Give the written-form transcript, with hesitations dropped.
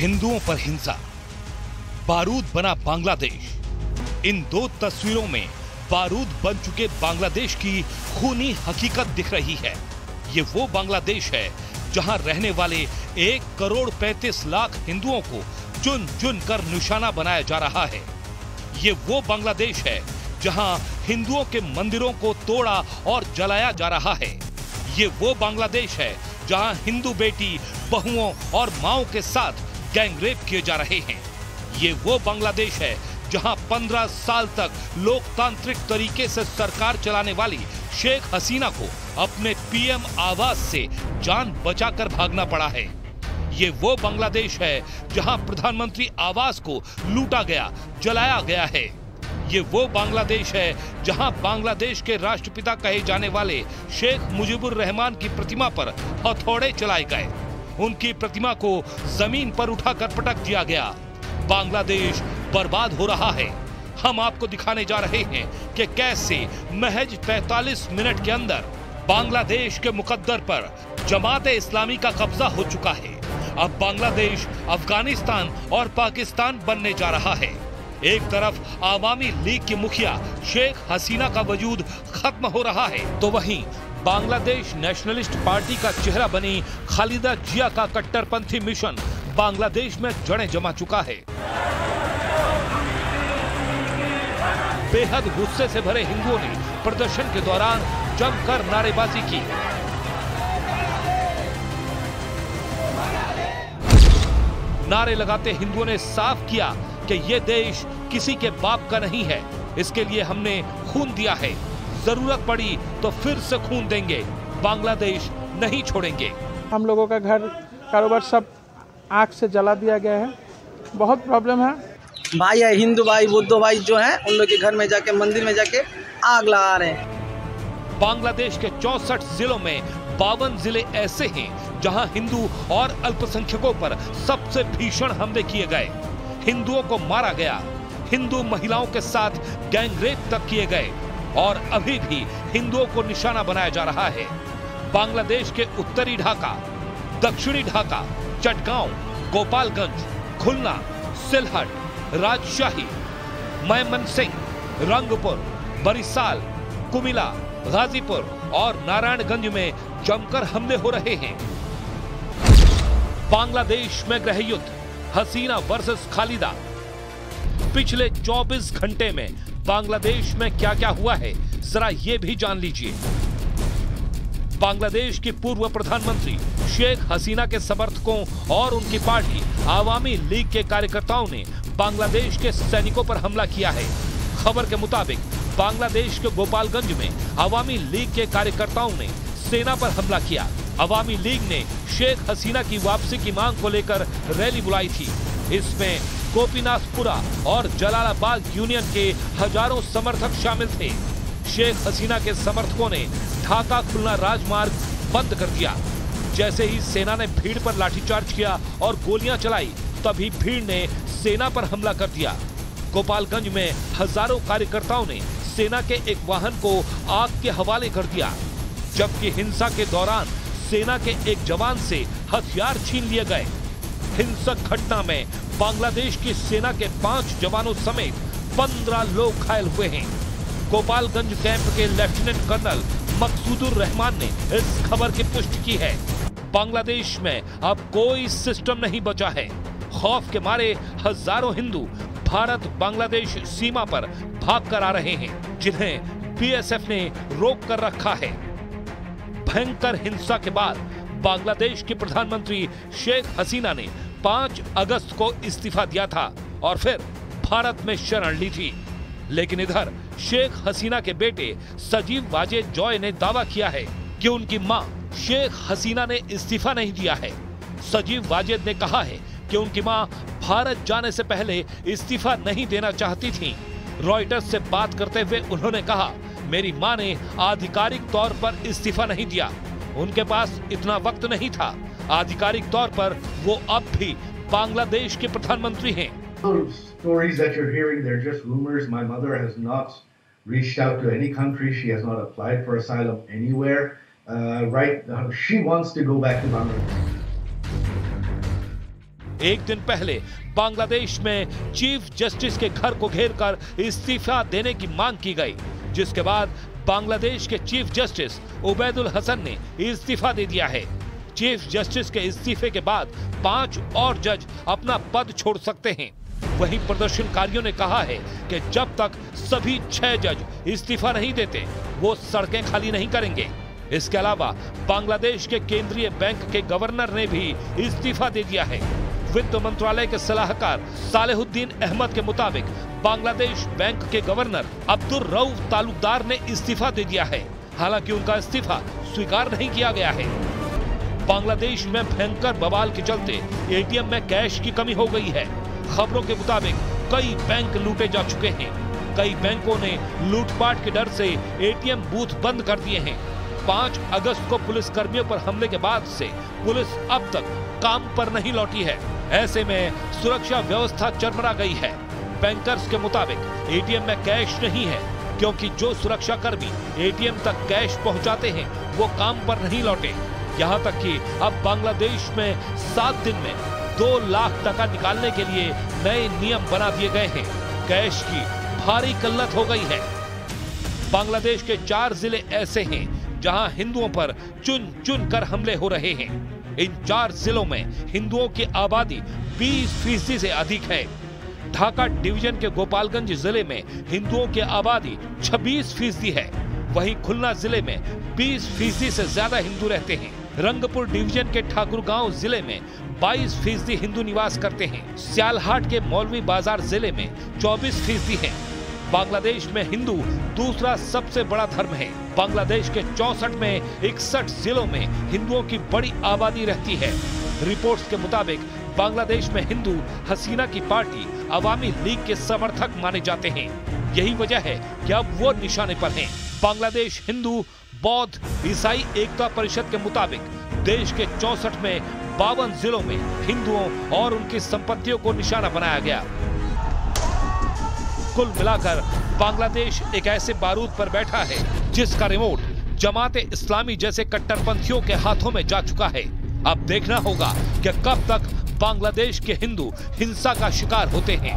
हिंदुओं पर हिंसा, बारूद बना बांग्लादेश। इन दो तस्वीरों में बारूद बन चुके बांग्लादेश की खूनी हकीकत दिख रही है। ये वो बांग्लादेश है जहां रहने वाले 1,35,00,000 हिंदुओं को चुन चुन कर निशाना बनाया जा रहा है। ये वो बांग्लादेश है जहां हिंदुओं के मंदिरों को तोड़ा और जलाया जा रहा है। ये वो बांग्लादेश है जहां हिंदू बेटी, बहुओं और माओं के साथ गैंगरेप किए जा रहे हैं। ये वो बांग्लादेश है जहां 15 साल तक लोकतांत्रिक तरीके से सरकार चलाने वाली शेख हसीना को अपने पीएम आवास से जान बचाकर भागना पड़ा है। ये वो बांग्लादेश है जहां प्रधानमंत्री आवास को लूटा गया, जलाया गया है। ये वो बांग्लादेश है जहां बांग्लादेश के राष्ट्रपिता कहे जाने वाले शेख मुजीबुर रहमान की प्रतिमा पर हथौड़े चलाए गए, उनकी प्रतिमा को जमीन पर उठाकर पटक दिया गया। बांग्लादेश बर्बाद हो रहा है। हम आपको दिखाने जा रहे हैं कि कैसे महज 45 मिनट के अंदर बांग्लादेश के मुकद्दर पर जमात-ए इस्लामी का कब्जा हो चुका है। अब बांग्लादेश अफगानिस्तान और पाकिस्तान बनने जा रहा है। एक तरफ आवामी लीग की मुखिया शेख हसीना का वजूद खत्म हो रहा है, तो वहीं बांग्लादेश नेशनलिस्ट पार्टी का चेहरा बनी खालिदा जिया का कट्टरपंथी मिशन बांग्लादेश में जड़ें जमा चुका है। बेहद गुस्से से भरे हिंदुओं ने प्रदर्शन के दौरान जमकर नारेबाजी की। नारे लगाते हिंदुओं ने साफ किया कि ये देश किसी के बाप का नहीं है, इसके लिए हमने खून दिया है, जरूरत पड़ी तो फिर से खून देंगे, बांग्लादेश नहीं छोड़ेंगे। हम लोगों का घर कारोबार सब आग से जला दिया गया है, बहुत प्रॉब्लम है। भाई है, हिंदू भाई, बुद्ध भाई जो हैं, उन लोग के घर में जाके, मंदिर में जाके आग लगा रहे हैं। बांग्लादेश के 64 जिलों में 52 जिले ऐसे हैं जहां हिंदू और अल्पसंख्यकों पर सबसे भीषण हमले किए गए, हिंदुओं को मारा गया, हिंदू महिलाओं के साथ गैंगरेप तक किए गए और अभी भी हिंदुओं को निशाना बनाया जा रहा है। बांग्लादेश के उत्तरी ढाका, दक्षिणी ढाका, चटगांव, गोपालगंज, खुलना, सिलहट, राजशाही, मैमनसिंह, रंगपुर, बरिसाल, कुमिला, गाजीपुर और नारायणगंज में जमकर हमले हो रहे हैं। बांग्लादेश में गृह युद्ध, हसीना वर्सेस खालिदा। पिछले 24 घंटे में बांग्लादेश में क्या क्या हुआ है, जरा ये भी जान लीजिए। बांग्लादेश की पूर्व प्रधानमंत्री शेख हसीना के समर्थकों और उनकी पार्टी आवामी लीग के कार्यकर्ताओं ने बांग्लादेश के सैनिकों पर हमला किया है। खबर के मुताबिक बांग्लादेश के गोपालगंज में आवामी लीग के कार्यकर्ताओं ने सेना पर हमला किया। आवामी लीग ने शेख हसीना की वापसी की मांग को लेकर रैली बुलाई थी। इसमें गोपीनाथपुरा और जलालाबाद यूनियन के हजारों समर्थक शामिल थे। शेख हसीना के समर्थकों ने ढाका खुलना राजमार्ग बंद कर दिया। जैसे ही सेना ने भीड़ पर लाठीचार्ज किया और गोलियां चलाई, तभी भीड़ ने सेना पर हमला कर दिया। गोपालगंज में हजारों कार्यकर्ताओं ने सेना के एक वाहन को आग के हवाले कर दिया, जबकि हिंसा के दौरान सेना के एक जवान से हथियार छीन लिए गए। हिंसक घटना में बांग्लादेश की सेना के 5 जवानों समेत 15 लोग घायल हुए हैं। गोपालगंज कैंप के लेफ्टिनेंट कर्नल मकसूदुर रहमान ने इस खबर की पुष्टि की है। बांग्लादेश में अब कोई सिस्टम नहीं बचा है। खौफ के मारे हजारों हिंदू भारत बांग्लादेश सीमा पर भागकर आ रहे हैं, जिन्हें बीएसएफ ने रोक कर रखा है। भयंकर हिंसा के बाद बांग्लादेश की प्रधानमंत्री शेख हसीना ने 5 अगस्त को इस्तीफा दिया था और फिर भारत में शरण ली थी। लेकिन इधर शेख हसीना के बेटे सजीव वाजेद जॉय ने दावा किया है कि उनकी मां शेख हसीना ने इस्तीफा नहीं दिया है। सजीव वाजेद ने कहा है कि उनकी मां भारत जाने से पहले इस्तीफा नहीं देना चाहती थी। रॉयटर्स से बात करते हुए उन्होंने कहा, मेरी मां ने आधिकारिक तौर पर इस्तीफा नहीं दिया, उनके पास इतना वक्त नहीं था। आधिकारिक तौर पर वो अब भी बांग्लादेश के प्रधानमंत्री हैं। Stories that you're hearing, they're just rumors. My mother has not reached out to any country. She has not applied for asylum anywhere. She wants to go back to Bangladesh. एक दिन पहले बांग्लादेश में चीफ जस्टिस के घर को घेरकर इस्तीफा देने की मांग की गई, जिसके बाद बांग्लादेश के चीफ जस्टिस उबैदुल हसन ने इस्तीफा दे दिया है। चीफ जस्टिस के इस्तीफे के बाद 5 और जज अपना पद छोड़ सकते हैं। वहीं प्रदर्शनकारियों ने कहा है कि जब तक सभी 6 जज इस्तीफा नहीं देते, वो सड़कें खाली नहीं करेंगे। इसके अलावा बांग्लादेश के केंद्रीय बैंक के गवर्नर ने भी इस्तीफा दे दिया है। वित्त मंत्रालय के सलाहकार सालेहुद्दीन अहमद के मुताबिक बांग्लादेश बैंक के गवर्नर अब्दुल रऊफ तालुकदार ने इस्तीफा दे दिया है। हालांकि उनका इस्तीफा स्वीकार नहीं किया गया है। बांग्लादेश में भयंकर बवाल के चलते एटीएम में कैश की कमी हो गई है। खबरों के मुताबिक कई बैंक लूटे जा चुके हैं। कई बैंकों ने लूटपाट के डर से एटीएम बूथ बंद कर दिए हैं। 5 अगस्त को पुलिस कर्मियों पर हमले के बाद से पुलिस अब तक काम पर नहीं लौटी है। ऐसे में सुरक्षा व्यवस्था चरमरा गई है। बैंकर्स के मुताबिक एटीएम में कैश नहीं है, क्योंकि जो सुरक्षा कर्मी एटीएम तक कैश पहुंचाते हैं वो काम पर नहीं लौटे। यहाँ तक कि अब बांग्लादेश में 7 दिन में 2 लाख टका निकालने के लिए नए नियम बना दिए गए हैं। कैश की भारी किल्लत हो गई है। बांग्लादेश के 4 जिले ऐसे हैं जहां हिंदुओं पर चुन चुन कर हमले हो रहे हैं। इन 4 जिलों में हिंदुओं की आबादी 20% से अधिक है। ढाका डिवीजन के गोपालगंज जिले में हिंदुओं की आबादी 26% है। वहीं खुलना जिले में 20% से ज्यादा हिंदू रहते हैं। रंगपुर डिवीजन के ठाकुरगांव जिले में 22% हिंदू निवास करते हैं। सियालहाट के मौलवी बाजार जिले में 24% हैं। बांग्लादेश में हिंदू दूसरा सबसे बड़ा धर्म है। बांग्लादेश के 64 में 61 जिलों में हिंदुओं की बड़ी आबादी रहती है। रिपोर्ट्स के मुताबिक बांग्लादेश में हिंदू हसीना की पार्टी अवामी लीग के समर्थक माने जाते हैं। यही वजह है कि अब वो निशाने पर हैं। बांग्लादेश हिंदू बौद्ध ईसाई एकता परिषद के मुताबिक देश के 64 में 52 जिलों में हिंदुओं और उनकी संपत्तियों को निशाना बनाया गया। कुल मिलाकर बांग्लादेश एक ऐसे बारूद पर बैठा है जिसका रिमोट जमाते इस्लामी जैसे कट्टरपंथियों के हाथों में जा चुका है। अब देखना होगा कि कब तक बांग्लादेश के हिंदू हिंसा का शिकार होते हैं।